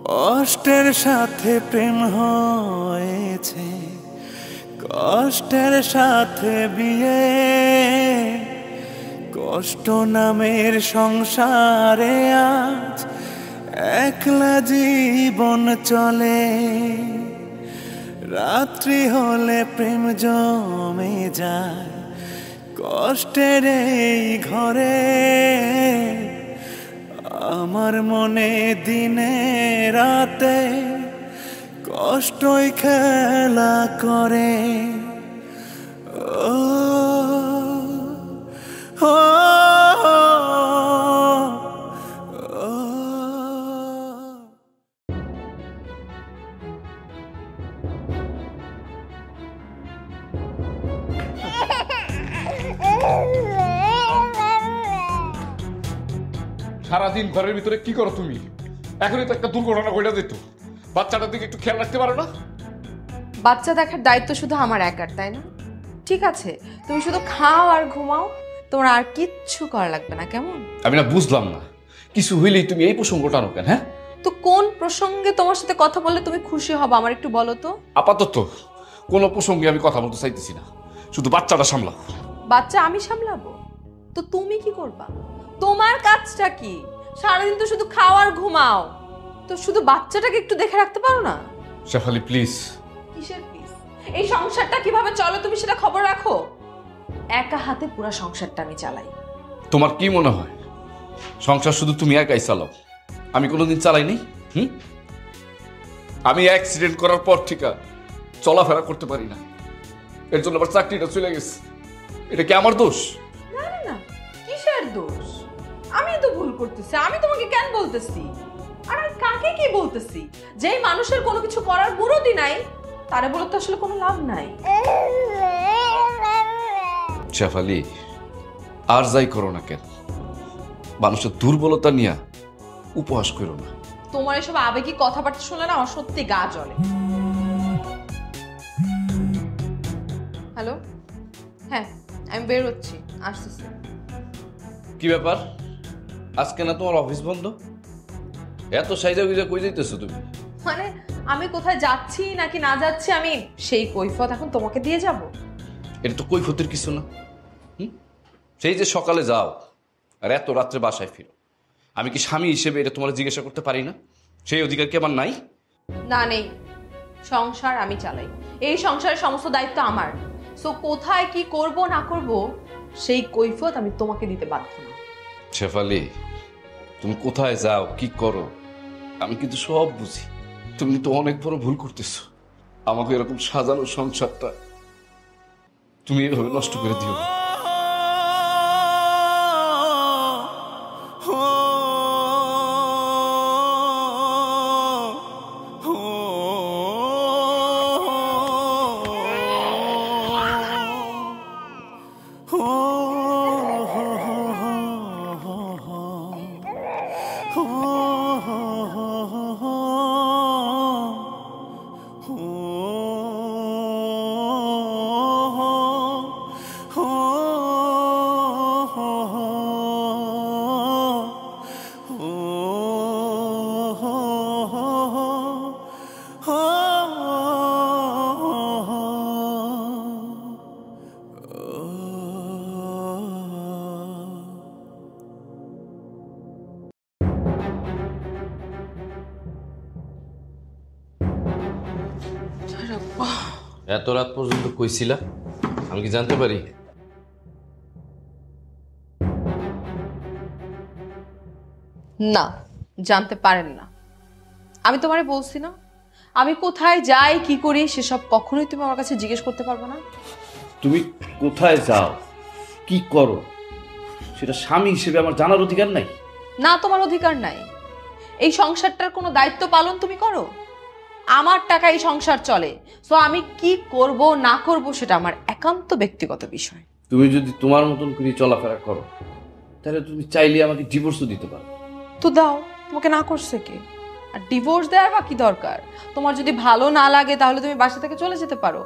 কষ্টের সাথে প্রেম হয়েছে, কষ্টের সাথে বিয়ে, কষ্ট নামের সংসারে আজ একলা জীবন চলে। রাত্রি হলে প্রেম জমে যায় কষ্টের এই ঘরে। আমার মনে দিনে রাতে কষ্টই খেলা করে। ও ও সারাদিন ঘরের ভিতরে কি করো তুমি? এখনই তো একটা দুর্ঘটনা ঘটে যেত, বাচ্চাটার দিকে একটু খেয়াল রাখতে পারো না? বাচ্চা দেখার দায়িত্ব শুধু আমার একার, তাই না? ঠিক আছে, তুমি শুধু খাও আর ঘুমাও, তোমার আর কিচ্ছু করা লাগবে না, কেমন? আমি না বুঝলাম না, কিছু হইলেই তুমি এই প্রসঙ্গটা আনো কেন? হ্যাঁ, তো কোন প্রসঙ্গে তোমার সাথে কথা বললে তুমি খুশি হবো আমার একটু বলো তো। আপাতত কোনো প্রসঙ্গে আমি কথা বলতে চাইতেছি না, শুধু বাচ্চাটা সামলাও। বাচ্চা আমি সামলাবো? তো তুমি কি করবা? তোমার কাজটা কি? সারাদিন তো শুধু খাও আর ঘুমাও, তো শুধু বাচ্চাটাকে একটু দেখে রাখতে পারো না? শেফালি প্লিজ। কিসের প্লিজ? এই সংসারটা কিভাবে চলে তুমি সেটা খবর রাখো? একা হাতে পুরো সংসারটা আমি চালাই। তোমার কি মনে হয় সংসার শুধু তুমি একাই চালাও? আমি কোনোদিন চালাইনি। আমি অ্যাক্সিডেন্ট করার পর থেকে চলাফেরা করতে পারি না, এর জন্য আবার চাকরিটা চলে গেছে। এটা কি আমার দোষ? না না না, কিসের দোষ? আমি তো ভুল করতেছি, আমি তোমাকে কেন বলতেছি? আর আমি কাকে কি বলতেছি? যেই মানুষের কোনো কিছু করার মুরতি নাই, তারে বলে তো আসলে কোনো লাভ নাই। শেফালি, আর যাই করো না কেন, মানুষের দুর্বলতা নিয়ে উপহাস করো না। তোমার এসব আবেগী কথাবার্তা শুনলে না আমার সত্যি গা জ্বলে। হ্যালো, হ্যাঁ আমি বের হচ্ছি, আসতেছি। কি ব্যাপার, আজকে না তোমার অফিস বন্ধ? এত সাইজা গুজা কই যাইতেছো তুমি? মানে আমি কোথায় যাচ্ছি নাকি না যাচ্ছি আমি সেই কৈফিয়ত এখন তোমাকে দিয়ে যাব? এটা তো কৈফিয়তের কিছু না। সেই যে সকালে যাও আর এত রাত্রে বাসায় ফিরো, আমি কি স্বামী হিসেবে এটা তোমার জিজ্ঞাসা করতে পারি না? সেই অধিকার কি আমার নাই? না, নেই। সংসার আমি চালাই, এই সংসারের সমস্ত দায়িত্ব আমার। সো কোথায় কি করব না করব সেই কৈফিয়ত আমি তোমাকে দিতে বাধ্য না। শেফালি, তুমি কোথায় যাও কি করো আমি কিন্তু সব বুঝি। তুমি তো অনেক বড় ভুল করতেছো। আমাকে এরকম সাজানো সংসারটা তুমি এভাবে নষ্ট করে দিও। এত রাত পর্যন্ত কইছিলা, আমি কি জানতে পারি? না, জানতে পারেন না। আমি তোমারে বলছি না, আমি কোথায় যাই কি করি সেসব কখনোই তুমি আমার কাছে জিজ্ঞেস করতে পারবে না। তুমি কোথায় যাও কি করো সেটা স্বামী হিসেবে আমার জানার অধিকার নাই? না, তোমার অধিকার নাই। এই সংসারটার কোনো দায়িত্ব পালন তুমি করো? আমার টাকা এই সংসার চলে, সো আমি কি করব না করব সেটা আমার একান্ত ব্যক্তিগত বিষয়। তুমি যদি তোমার মতন করে চলাফেরা করো তাহলে তুমি চাইলে আমাকে ডিভোর্সও দিতে পারো। তো দাও, তোমাকে না করছে কে? আর ডিভোর্স দেওয়ার বা কি দরকার? তোমার যদি ভালো না লাগে তাহলে তুমি বাসা থেকে চলে যেতে পারো।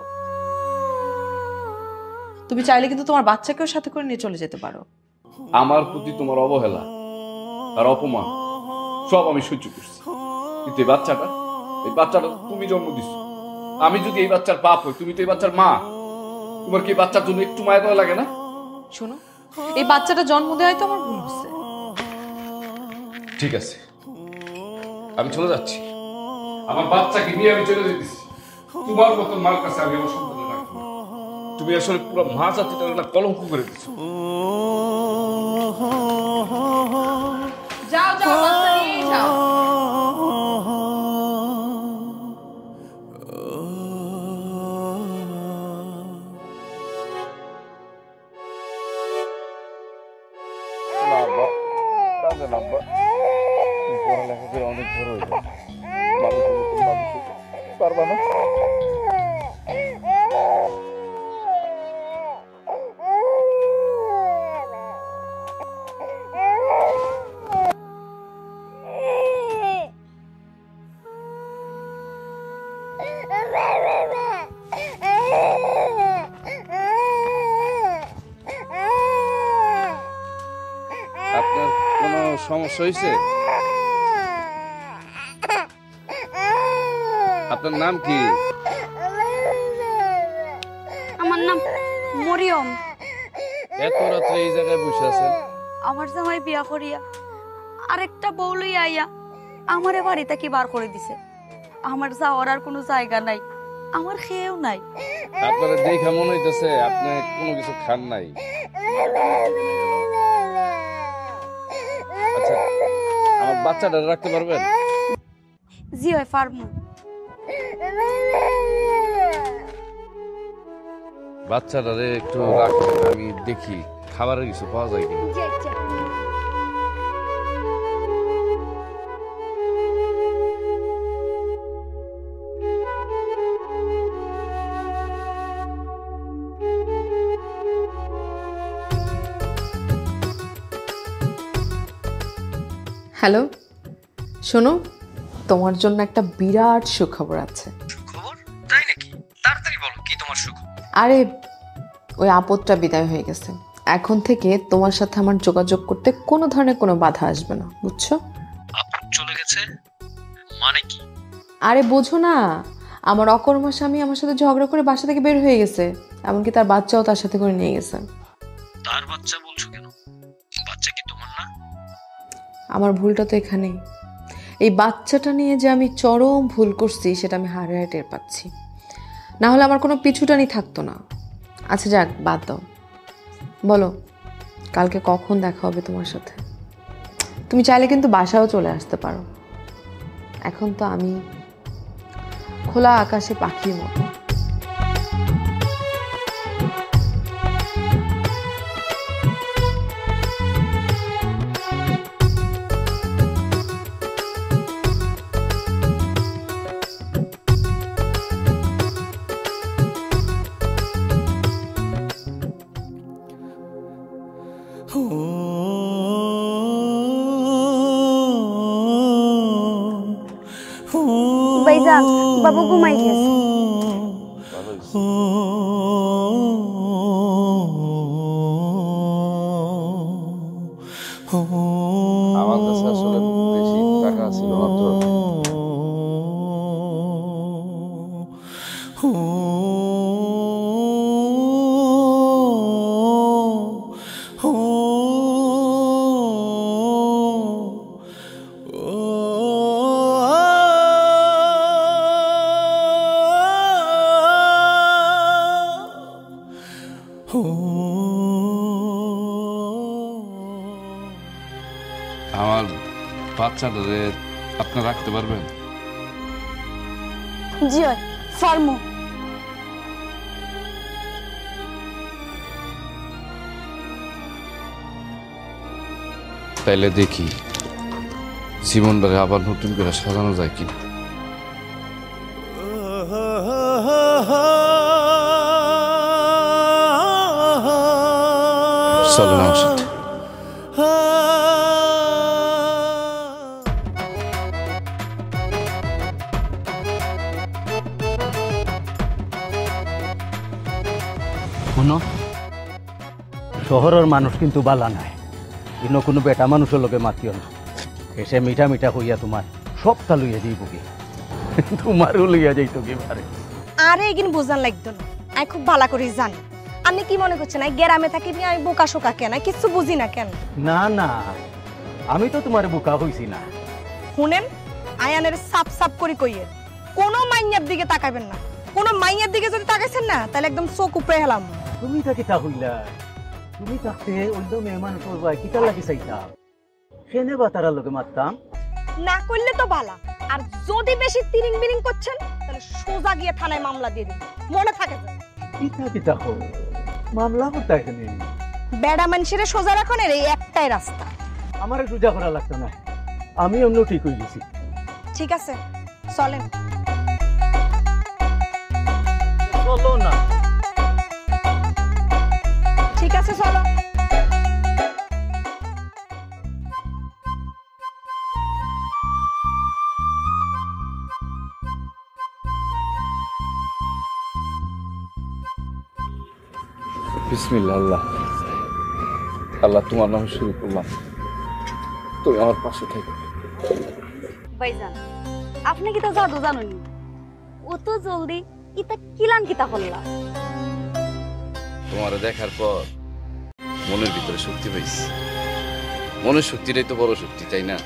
তুমি চাইলে কিন্তু তোমার বাচ্চাকেও সাথে করে নিয়ে চলে যেতে পারো। আমার প্রতি তোমার অবহেলা আর অপমান সব আমি সহ্য করছি, কিন্তু এই বাচ্চাটা তুমি জন্ম দিছো। আমি যদি এই বাচ্চার বাপ হই, তুমি তো এই বাচ্চার মা, তোমার কি এই বাচ্চার জন্য একটু মায়া দেওয়া লাগে না? শোনো, এই বাচ্চাটা জন্ম দেওয়াই তো আমার ভুল হচ্ছে। ঠিক আছে, আমি চলে যাচ্ছি। আমার বাচ্চাকে নিয়ে আমি চলে যেতেছি। তোমার মতন মার কাছে আমি আমার সন্তান রাখবো না। তুমি আসলে পুরো মা জাতিটা না কলঙ্ক করে দিচ্ছো। যাও যাও, বাচ্চা নিয়ে যাও। পড়ালেখা করে অনেক বড় হয়ে যাবে, পারবা না? আপনার কোনো সমস্যা হয়েছে? আপনার নাম কি? আমার নাম মরিয়ম। এত রাত্রে এই জায়গায় বসে আছেন? আমার জামাই বিয়া করিয়া আরেকটা বউ লইয়া আইয়া আমারে বাড়ি থেকে বার করে দিছে। আমার যাওয়ার আর কোনো জায়গা নাই, আমার খেয়েও নাই। আপনারা দেখে মনে হইতেছে আপনি কোনো কিছু খান নাই। আচ্ছা, আমার বাচ্চাটা রাখতে পারবেন? জি হয়, পারমু। বাচ্চাটারে একটু রাখবেন, আমি দেখি খাবারের কিছু পাওয়া যায় কিনা। হ্যালো, শোনো, তোমার জন্য একটা বিরাট সুখবর আছে। সুখবর? তাই নাকি? তাড়াতাড়ি বলো, কি তোমার সুখবর? আরে, ওই আপদটা বিদায় হয়ে গেছে। এখন থেকে তোমার সাথে আমার যোগাযোগ করতে কোনো ধরনের কোনো বাধা আসবে না, বুঝছো? আপদ চলে গেছে মানে কি? আরে বোঝো না, আমার অকর্মা স্বামী আমার সাথে ঝগড়া করে বাসা থেকে বের হয়ে গেছে, এমনকি তার বাচ্চাও তার সাথে করে নিয়ে গেছে। তার বাচ্চা বলছো কেন? বাচ্চা কি তোমার না? আমার ভুলটা তো এখানেই। এই বাচ্চাটা নিয়ে যে আমি চরম ভুল করছি সেটা আমি হাড়ে হাড়ে টের পাচ্ছি, না হলে আমার কোনো পিছুটানি থাকতো না। আচ্ছা যাক, বাদ দাও। বলো, কালকে কখন দেখা হবে তোমার সাথে? তুমি চাইলে কিন্তু বাসাও চলে আসতে পারো। এখন তো আমি খোলা আকাশে পাখির মতো। ভাইজান, বাবু ঘুমাই গেছে। আমার কাছে আসলে বেশি টাকা ছিল না তো। আমার বাচ্চাটারে আপনি রাখতে পারবেন? জি হয়, পারমু। তাইলে দেখি জীবনটারে আবার নতুন করে সাজানো যায় কিনা। চলেন আমার সাথে। শহরের মানুষ কিন্তু বালা নাই, ইনো কোনো বেটা মানুষের লোকে মাতিও না। এসে মিঠা মিঠা হইয়া তোমার সবটা লইয়া যাইব কি, তোমারও লইয়া যাইতো কি পারে। আরে এগিন বুঝান লাগতো না, আমি খুব ভালো করে জানি। আপনি কি মনে করছেন এই গ্রামে থাকি আমি বোকা শোকা কেন, কিছু বুঝি না কেন? না না, আমি তো তোমার বোকা হইছি না। শুনেন, আয়ানের সাপ সাপ করে কইয়ে কোনো মাইয়ার দিকে তাকাবেন না। কোনো মাইয়ার দিকে যদি তাকাইছেন না তাহলে একদম চোখ উপরে হেলাম। তুমি তা কিতা হইলা? তুমি থাকতে অন্য মেয়ে মানুষ করবা কিতা লাগি চাইতাম, সেনে বা তারার লোকে মারতাম না করলে তো বালা, আর যদি বেশি তিরিং বিরিং করছেন তাহলে সোজা গিয়ে থানায় মামলা দিয়ে দিন, মনে থাকে যেন। কিতা কিতা হো মামলা করতে এখানে? বেড়া মানুষের সোজা রাখুন, এই একটাই রাস্তা। আমার সোজা করা লাগতো না, আমি অন্য ঠিক হয়ে গেছি। ঠিক আছে, চলেন। চলো না। ঠিক আছে, চলো। বিসমিল্লাহ। আল্লাহ আল্লাহ, তোমার নামে শুরু করলাম, তুমি আমার পাশে থাকো। ভাইজান, আপনি কি তো জাদু জানুনি? ও তো জলদি ইতা কিলান কিতা হল্লা। তোমার দেখার পর মনের ভিতরে শক্তি পাইছি। মনের শক্তিটাই তো বড় শক্তি, তাই না?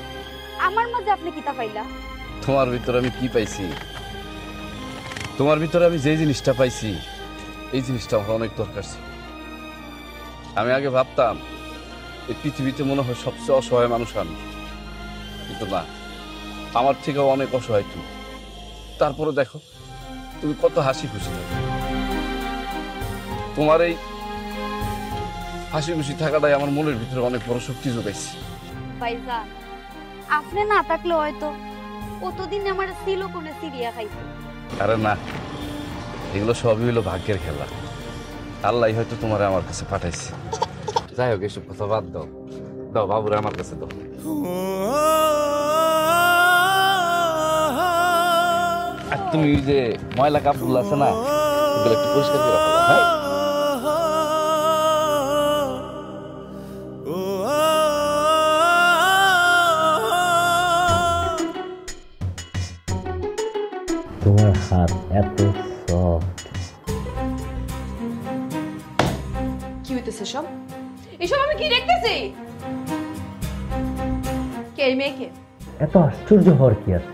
আমার মাঝে আপনি কিতা পাইলা? তোমার ভিতরে আমি কি পাইছি? তোমার ভিতরে আমি যে জিনিসটা পাইছি, এই জিনিসটা আমার অনেক দরকার ছিল। আমি আগে ভাবতাম এই পৃথিবীতে মনে হয় সবচেয়ে অসহায় মানুষ আমি, কিন্তু না, আমার থেকেও অনেক অসহায় তুমি। তারপরে দেখো তুমি কত হাসি খুশি থাকো। তোমার এই হাসি খুশি থাকাটাই আমার মনের ভিতরে অনেক বড় শক্তি যোগাইছে। ভাইজান, আপনি না থাকলে হয়তো কতদিন আমার ছিল কোনে সিরিয়া খাইছে। আরে না, এগুলো সবই হলো ভাগ্যের খেলা। আল্লাহ হয়তো তোমার আমার কাছে পাঠাইছে। যাই হোক, এসব কথা বাদ দাও, দাও বাবুরা আমার কাছে দাও। আর তুমি ওই যে ময়লা কাপড়গুলো আছে না, এগুলো একটু পরিষ্কার করে রাখো, হ্যাঁ? তোমার হাত এত সফট। কি হইতেছে সব? এসব আমি কি দেখতেছি? কে এই মেয়েকে? এত আশ্চর্য হওয়ার কি আছে?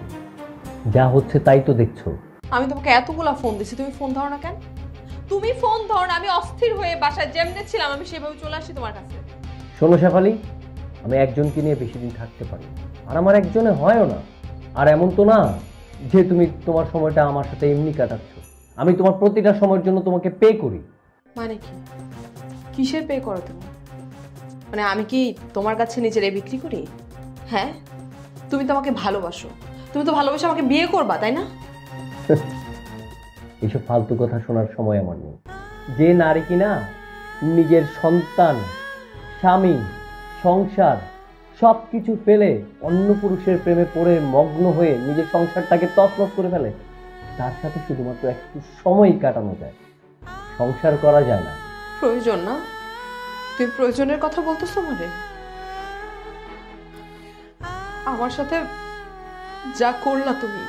যা হচ্ছে তাই তো দেখছো। আমি তোমাকে এতগুলা ফোন দিছি, তুমি ফোন ধরো না কেন? তুমি ফোন ধরো না, আমি অস্থির হয়ে বাসায় যেমনে ছিলাম আমি সেভাবে চলে আসি তোমার কাছে। শোনো শেফালি, আমি একজনকে নিয়ে বেশি দিন থাকতে পারি, আর আমার একজনে হয়ও না। আর এমন তো না যে তুমি তোমার সময়টা আমার সাথে এমনি কাটাচ্ছ। আমি তোমার প্রতিটা সময়ের জন্য তোমাকে পে করি। মানে কি? কিসের পে করো তুমি? মানে আমি কি তোমার কাছে নিজের বিক্রি করি? হ্যাঁ, তুমি তো আমাকে ভালোবাসো, তুমি তো ভালোবাসো আমাকে বিয়ে করবা, তাই না? এইসব ফালতু কথা শোনার সময় আমার নেই। যে নারী কিনা নিজের সন্তান, স্বামী, সংসার সব কিছু ফেলে অন্য পুরুষের প্রেমে পড়ে মগ্ন হয়ে নিজের সংসারটাকে তছনছ করে ফেলে, তার সাথে শুধুমাত্র একটু সময় কাটানো যায়, সংসার করা যায় না। প্রয়োজন না? তুমি প্রয়োজনের কথা বলতেছো মানে? আমার সাথে যা করলা তুমি,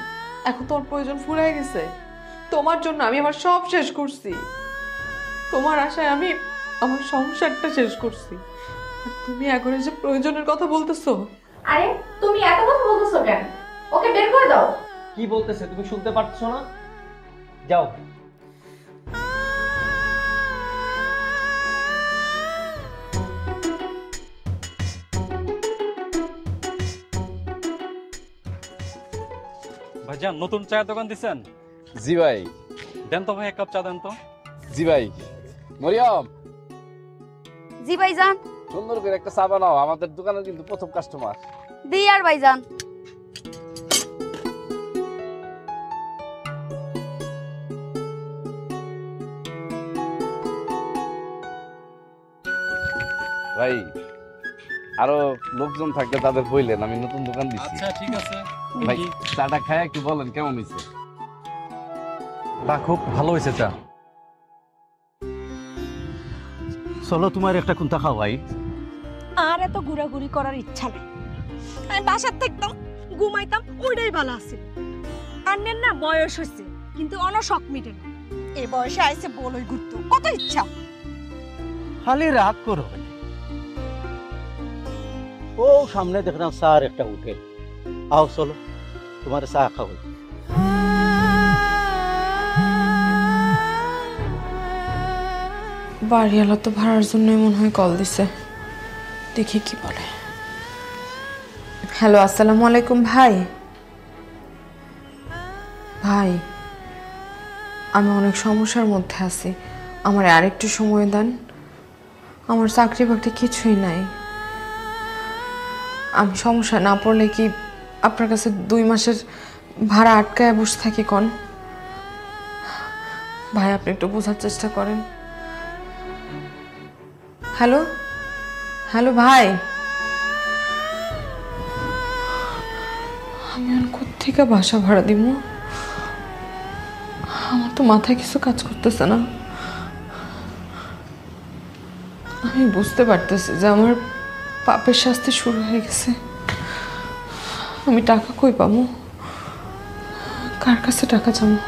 এখন তোমার প্রয়োজন ফুরাই গেছে। তোমার জন্য আমি আমার সব শেষ করছি, তোমার আশায় আমি আমার সংসারটা শেষ করছি, আর তুমি এখন যে প্রয়োজনের কথা বলতেছো। আরে তুমি এত কথা বলতেছো কেন? ওকে বের করে দাও। কি বলতেছে তুমি শুনতে পারছো না? যাও। ভাইজান, নতুন চায়ের দোকান দিচ্ছেন? জি ভাই। দেন তো ভাই, এক কাপ চা দেন তো। জি ভাই। মরিয়ম, জি ভাইজান। সুন্দর করে একটা চা বানাও, আমাদের দোকানের কিন্তু প্রথম কাস্টমার। দি আর ভাইজান। ভাই, আরো লোকজন থাকলে তাদের বললেন, আমি নতুন দোকান দিচ্ছি। আচ্ছা ঠিক আছে ভাই, চাটা খায় একটু বলেন কেমন হয়েছে। তা খুব ভালো হয়েছে চা। চলো তোমার একটা কোনটা খাওয়াই। আর এত ঘোরাঘুরি করার ইচ্ছা নেই, আমি বাসার থাকতাম, ঘুমাইতাম, ওইটাই ভালো আছে। আন্নের না বয়স হয়েছে, কিন্তু অনশক মিটে না। এই বয়সে আইসে বলই ঘুরতো, কত ইচ্ছা। খালি রাগ করো। ও সামনে দেখলাম চার একটা উঠে, আও চলো তোমার চা খাওয়াই। বাড়িওয়ালা তো ভাড়ার জন্যই মনে হয় কল দিছে, দেখি কি বলে। হ্যালো, আসসালামু আলাইকুম ভাই। ভাই, আমি অনেক সমস্যার মধ্যে আছি, আমার আরেকটু সময় দেন। আমার চাকরি বাকরি কিছুই নাই। আমি সমস্যা না পড়লে কি আপনার কাছে 2 মাসের ভাড়া আটকায় বসে থাকি কোন? ভাই, আপনি একটু বোঝার চেষ্টা করেন। হ্যালো হ্যালো ভাই, আমি আর কোত্থেকে বাসা ভাড়া দিব? আমার তো মাথায় কিছু কাজ করতেছে না। আমি বুঝতে পারতেছি যে আমার পাপের শাস্তি শুরু হয়ে গেছে। আমি টাকা কই পাবো? কার কাছে টাকা চাবো?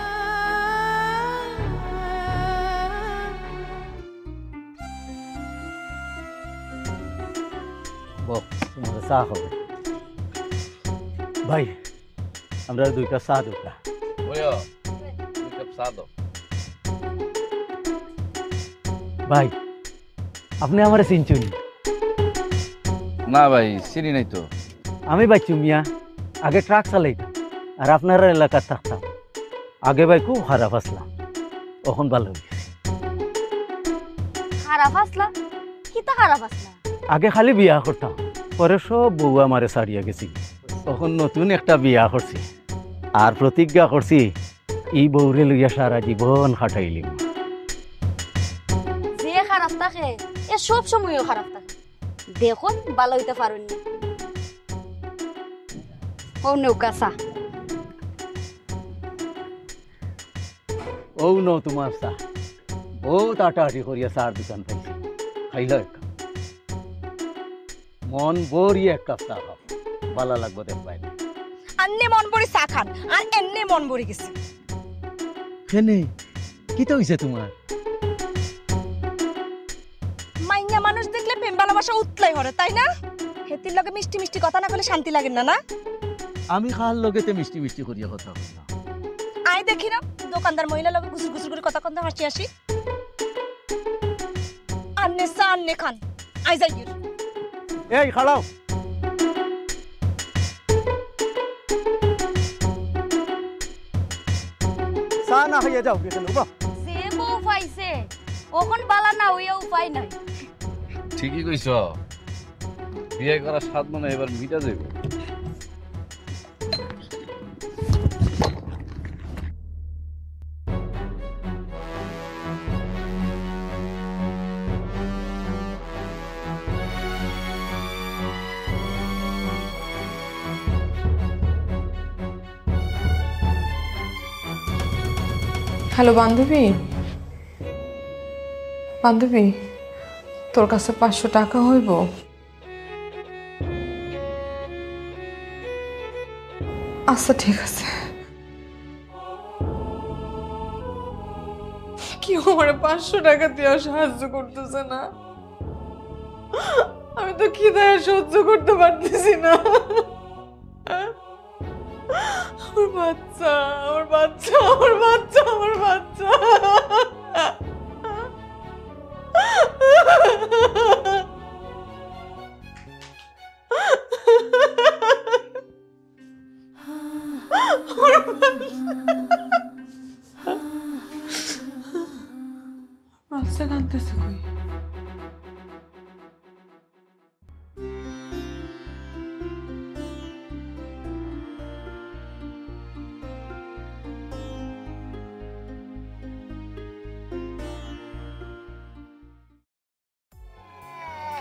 তোমার চা হবে ভাই, আমরা 2 কাপ চা দুটা। ভাই, আপনি আমার চিনচুনি? না ভাই, চিনি নাই তো। আমি বাচ্চু মিয়া, আগে ট্রাক চালাইতাম আর আপনার এলাকার থাকতাম। আগে ভাই খুব খারাপ আসলাম, এখন ভালো হয়েছে। খারাপ আসলা? কিতা খারাপ আসলা? আগে খালি বিয়া করতাম, পরে সব বউ আমারে ছাড়িয়া গেছি। তখন নতুন একটা বিয়া করছি আর প্রতিজ্ঞা করছি এই বউরে লইয়া সারা জীবন খাটাইলিম। যে খারাপ থাকে এ সব সময়ও খারাপ থাকে, দেখুন ভালো হইতে পারেননি। ও নৌকা চা। ও ন তোমার চা, বহুত আটাআটি করিয়া চার দোকান পাইছি, খাইল এক কাপ। মন ভরিয়া এক কাপ চা খাও, ভালো লাগবে দেখবাই। আন্নে মন ভরি চা খান আর এন্নে মন ভরি গেছে। কেনে কি তো হইছে তোমার? মাইয়া মানুষ দেখলে প্রেম ভালোবাসা উতলাই হরে, তাই না? হেতির লগে মিষ্টি মিষ্টি কথা না কইলে শান্তি লাগে না, না? আমি খাল লগেতে মিষ্টি মিষ্টি করিয়া কথা বললাম। আই দেখি না দোকানদার মহিলা লগে গুসুর গুসুর করে কথা কন্দা হাসি হাসি। আন্নে চা আন্নে খান, আই যাই। এই খাড়াও, চা না হইয়া যাও কেন? যে বউ পাইছে ওখন বালা না হইয়া উপায় নাই। ঠিকই কইছ, বিয়ে করার স্বাদ মনে এবার মিটা যাবে। হ্যালো বান্ধবী, বান্ধবী তোর কাছে 500 টাকা হইব? আচ্ছা ঠিক আছে। কি আমার 500 টাকা দিয়ে সাহায্য করতেছে না? আমি তো খিদায় সহ্য করতে পারতেছি না। আমার বাচ্চা, আমার বাচ্চা, আমার বাচ্চা, আমার বাচ্চা। বাচ্চা কাঁদতেছে কই?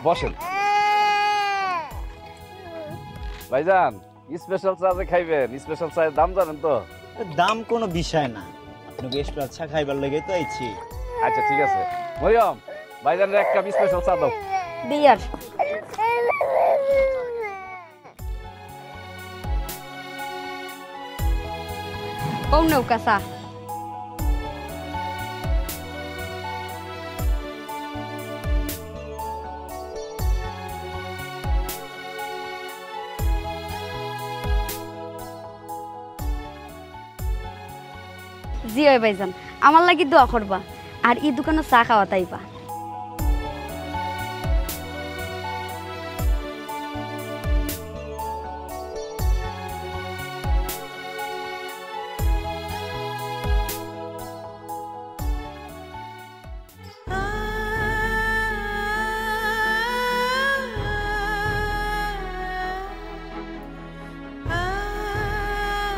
বসেন ভাইজান, স্পেশাল চা যে খাইবেন, স্পেশাল চায়ের দাম জানেন তো? দাম কোনো বিষয় না, আপনি বেশ আচ্ছা খাইবার লেগে তো আইছি। আচ্ছা ঠিক আছে। মরিয়ম, ভাইজানের এক কাপ স্পেশাল চা দাও। দিয়ার ও নৌকা চা। জি ওই ভাইজান, আমার লাগি দোয়া করবা আর এই দোকানে চা খাওয়া তাইবা।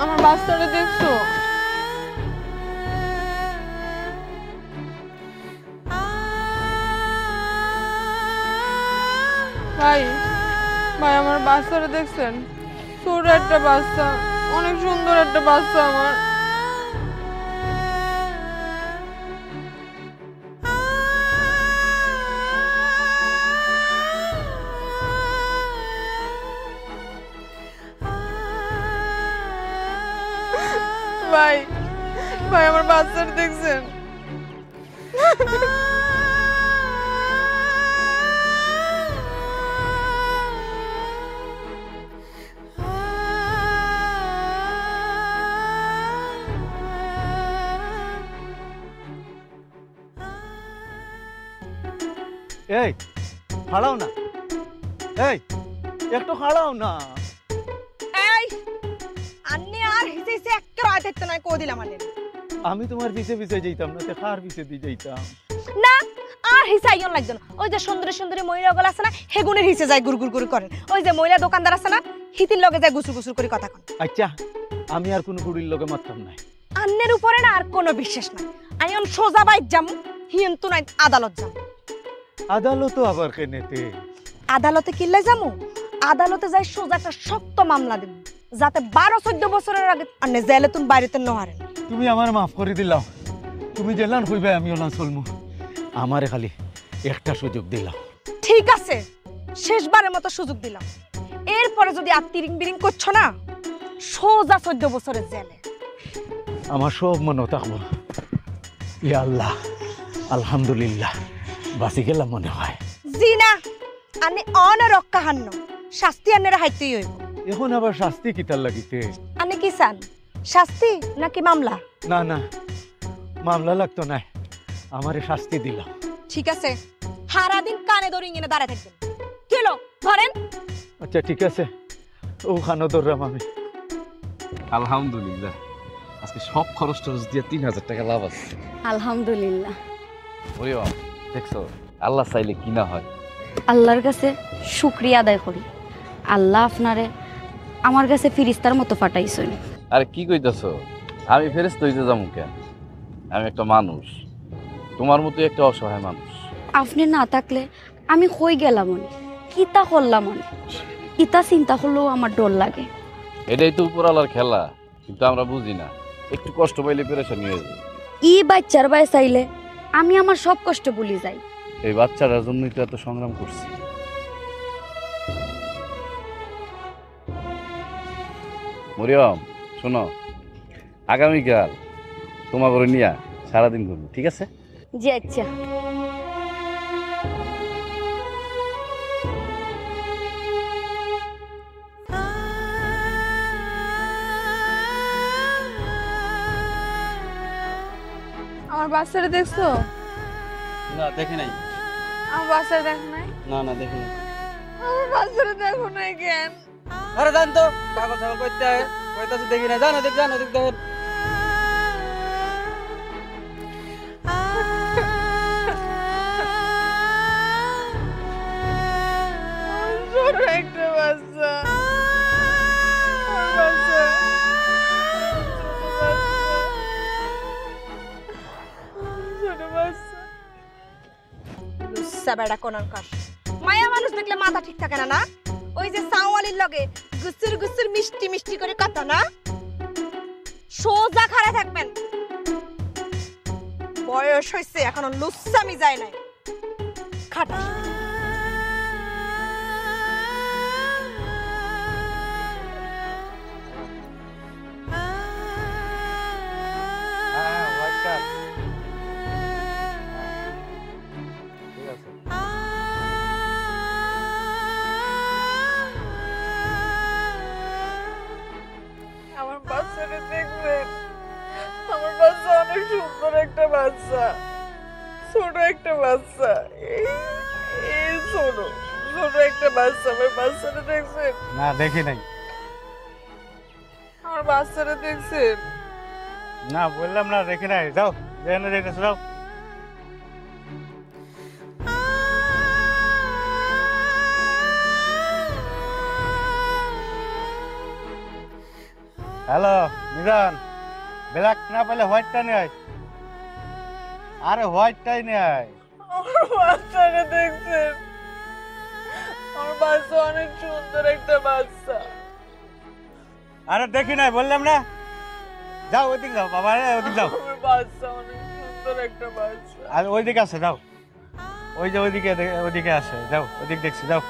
আমার বাচ্চাটা দেখছো? ভাই ভাই আমার বাচ্চাটা দেখছেন? ছোট একটা বাচ্চা, অনেক সুন্দর একটা বাচ্চা আমার। ভাই ভাই আমার বাচ্চাটা দেখছেন? এই খাড়াও না, এই একটু খাড়াও না। এই আন্নে আর হিসেছে একটা রাত হতে নাই কো দিলাম আন্নে। আমি তোমার পিছে পিছে যাইতাম না, তে কার পিছে দিয়ে যাইতাম? না আর হিসাইয়ন লাগতো না। ওই যে সুন্দরী সুন্দরী মহিলাগুলো আছে না, হেগুনের হিসে যায় গুড় গুড় গুড় করেন। ওই যে মহিলা দোকানদার আছে না, হিতির লগে যায় গুসুর গুসুর করে কথা কন। আচ্ছা আমি আর কোনো গুড়ির লগে মারতাম না। আন্নের উপরে না আর কোনো বিশ্বাস নাই। আমি অন সোজা বাইর যাম, হিয়ন্তু নাই আদালত যাম। আদালতও আবার কেনেতে? আদালতে কিল্লে যামু? আদালতে যাই সোজা একটা শক্ত মামলা দেব, যাতে 12-14 বছরের আগে আন্নে জেলে তুন বাইরেতে ন হারেন। তুমি আমার মাফ করে দিলাও। তুমি জেলান কইবে আমি ওলান চলমু। আমারে খালি একটা সুযোগ দিলাও। ঠিক আছে, শেষবারের মতো সুযোগ দিলাম। এরপরে যদি আর তিরিং বিরিং করছো না, সোজা 14 বছরের জেলে। আমার সব মনে থাকবো। ইয়া আল্লাহ, আলহামদুলিল্লাহ, বাঁচি গেলাম মনে হয়। জি না, আনে অনরক্ষা হান্ন শাস্তি আন্নের হাইতেই হইব। এখন আবার শাস্তি কিতার লাগিতে? আনে কি চান, শাস্তি নাকি মামলা? না না, মামলা লাগতো না, আমারে শাস্তি দিলাম। ঠিক আছে, সারাদিন কানে ধরে ইংনে দাঁড়ায় থাকবেন। কি হলো ধরেন? আচ্ছা ঠিক আছে, ওখানে ধরলাম আমি। আলহামদুলিল্লাহ, আজকে সব খরচ টরচ দিয়ে 3000 টাকা লাভ আছে। আলহামদুলিল্লাহ। ওরে বাবা, দেখছো আল্লাহ চাইলে কি না হয়। আল্লাহর কাছে শুকরিয়া আদায় করি, আল্লাহ আপনারে আমার কাছে ফিরিস্তার মতো পাঠাইছেন। আরে কি কইতাছো? আমি ফেরেশতা হইতে যাবো কেন? আমি একটা মানুষ, তোমার মতো একটা অসহায় মানুষ। আপনি না থাকলে আমি কই গেলাম, কিতা করলাম, ইতা চিন্তা করলেও আমার ডর লাগে। এটাই তো উপরওয়ালার খেলা, কিন্তু আমরা বুঝি না। একটু কষ্ট পাইলে পেরেশানি হয়ে যায়। ই বাচ্চার বাই চাইলে আমি আমার সব কষ্ট ভুলে যাই। এই বাচ্চাটার জন্যই তো এত সংগ্রাম করছি। মরিয়ম শোনো, আগামীকাল তোমার করে নিয়ে সারাদিন ঘুরবো, ঠিক আছে? জি আচ্ছা। আমার বাচ্চাটা দেখছো? না দেখি নাই। আমার বাচ্চাটা দেখো নাই? না না দেখি নাই। আমার বাচ্চাটা দেখো নাই কেন? আরে জান তো পাগল ছাগল কইতে কইতাছে দেখি নাই। জানো দেখ দেখেন। ছোট একটা বাচ্চা, আমার বাচ্চা, ছোট বাচ্চা। লুচ্চা বেড়া কোনানকার। মায়া মানুষ দেখলে মাথা ঠিক থাকে না না? ওই যে সাওয়ালির লগে গুসুর গুসুর মিষ্টি মিষ্টি করে কথা না, সোজা খাড়া থাকবেন। বয়স হইছে এখনো লুচ্চামি যায় নাই। খাটাস। হ্যাঁ হোয়াইট কার ঠিক আছে। আমার বাচ্চাটা দেখবেন, আমার বাচ্চা অনেক সুন্দর একটা বাচ্চা, ছোট একটা বাচ্চা, এই ছোট ছোট একটা বাচ্চা। আমার বাচ্চাটা দেখছেন? না দেখি নাই। আমার বাচ্চাটা দেখছেন? না বললাম না দেখি নাই। যাও যেখানে যেতেছো যাও। হ্যালো মিজান, ব্ল্যাক না পেলে হোয়াইটটা নিয়ে আয়। আরে হোয়াইটটাই নিয়ে আয়। আমার বাচ্চাটা দেখছেন? আমার বাচ্চা অনেক সুন্দর একটা বাচ্চা। আরে দেখি নাই বললাম না। যাও ওইদিকে যাও বাবা, ওইদিকে যাও। আমার বাচ্চা অনেক সুন্দর একটা বাচ্চা। আর ওইদিকে আছে যাও। ওই যে ওইদিকে ওইদিকে আছে, যাও ওইদিকে দেখছি যাও।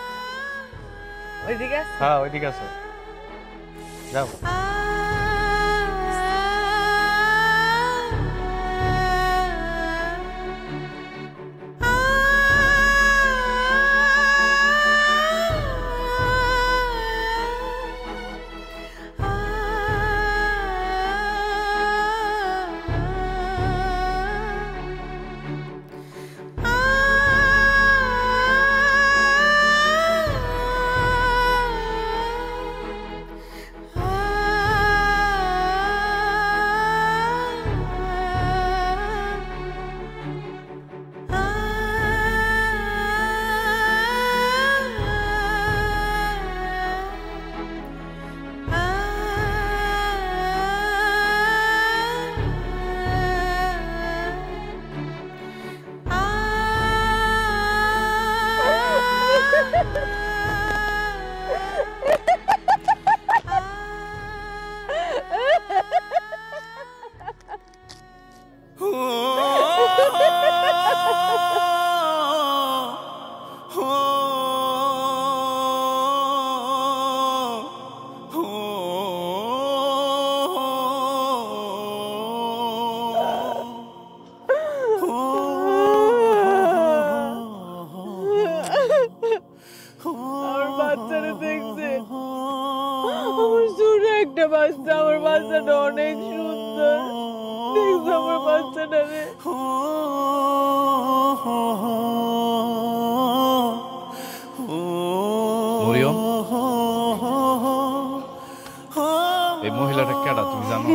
ওইদিকে হ্যাঁ ওইদিকে আছে, যাও। আমার বাচ্চাটা দেখছেন? আমার ছোট একটা বাচ্চা, আমার বাচ্চাটা অনেক সুন্দর। দেখছো আমার বাচ্চাটা রে? মরিয়ম, এই মহিলাটা কেডা তুমি জানো?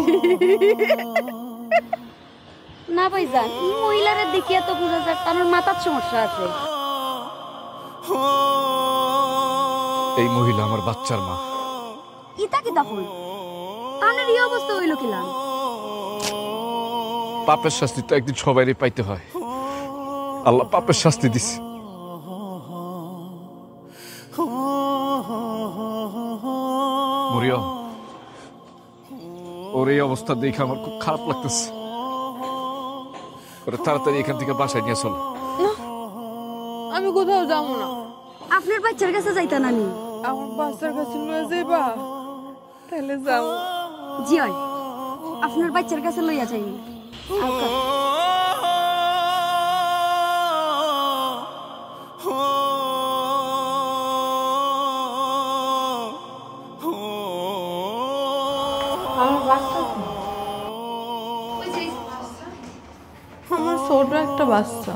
না ভাইজান, এই মহিলারে দেখিয়া তো বোঝা যায় তার মাথার সমস্যা আছে। এই মহিলা আমার বাচ্চার মা। ইতা কি তখন আপনার এই অবস্থা হইল কিলাম? পাপের শাস্তি তো একদিন সবাইরই পাইতে হয়। আল্লাহ পাপের শাস্তি দিছে। মরিয়ম, ওর এই অবস্থা দেখে আমার খুব খারাপ লাগতেছে। ওরে তাড়াতাড়ি এখান থেকে বাসায় নিয়ে চলো। আমি কোথাও যাবো না। আপনার বাচ্চার কাছে যাইতা নানি? আমার বাচ্চার কাছে নিয়ে যাইবা? তাহলে যাবো। জি হয়, আপনার বাচ্চার কাছে লইয়া যাই। আমার বাচ্চা, আমার ছোট একটা বাচ্চা।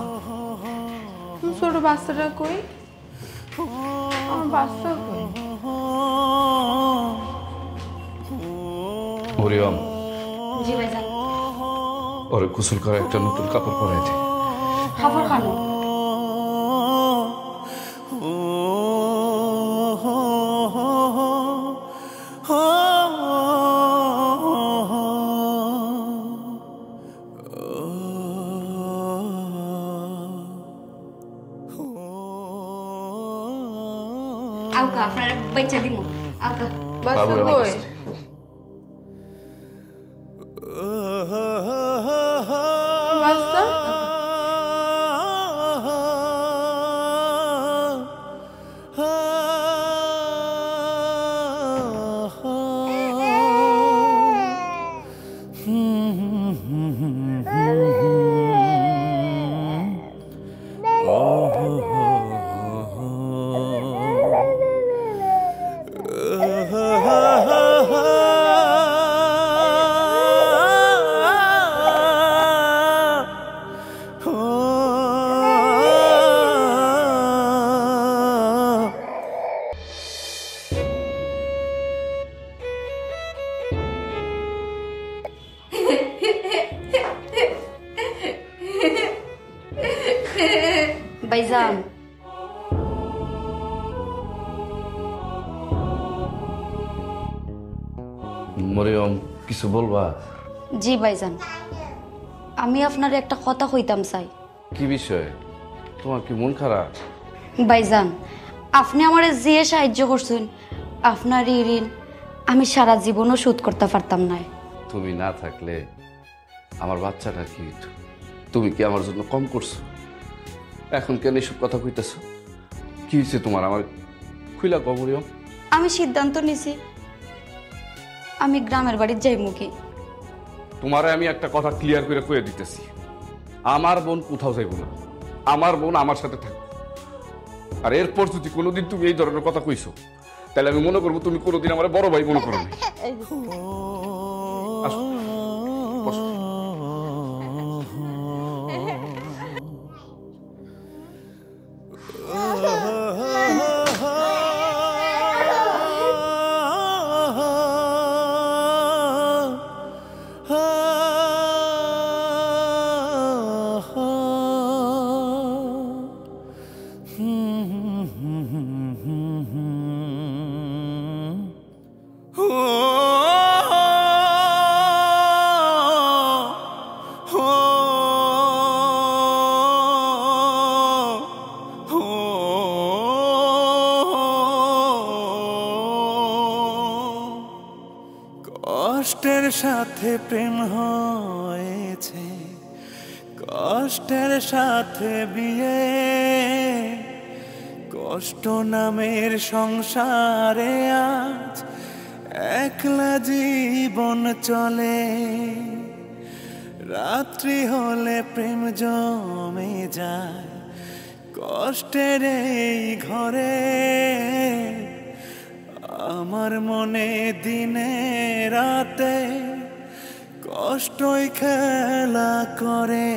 ছোট বাচ্চাটা কই? আমার বাচ্চা কই? মরিয়ম, জি ভাইজান। ওরে গোসল করে একটা নতুন কাপড় পরাই দে। খাবার খানো? আউকা আপনার বাচ্চা দিমু। আউকা বাচ্চা কই? বাচ্চা ভাইজান, মরিয়ম কিছু বলবা? জি ভাইজান, আমি আপনার একটা কথা কইতাম চাই। কি বিষয়? তোমার কি মন খারাপ? ভাইজান, আপনি আমারে যে সাহায্য করছেন, আপনার এই ঋণ আমি সারা জীবনও শোধ করতে পারতাম না। তুমি না থাকলে আমার বাচ্চাটা কি হইতো? তুমি কি আমার জন্য কম করছো? এখন কেন এসব কথা কইতেছো? কি হয়েছে তোমার? আমার খুইলা কও মরিয়ম। আমি সিদ্ধান্ত নিছি আমি গ্রামের বাড়ির যাইমু কি। তোমারে আমি একটা কথা ক্লিয়ার করে কয়ে দিতেছি, আমার বোন কোথাও যাইব না। আমার বোন আমার সাথে থাকবে। আর এরপর যদি কোনোদিন তুমি এই ধরনের কথা কইছো, তাহলে আমি মনে করবো তুমি কোনোদিন আমার বড় ভাই মনে করো না। আসো, বসো। কষ্টের সাথে প্রেম হয়েছে, কষ্টের সাথে বিয়ে, কষ্ট নামের সংসারে আজ একলা জীবন চলে। রাত্রি হলে প্রেম জমে যায় কষ্টের এই ঘরে। আমার মনে দিনে রাতে কষ্টই খেলা করে।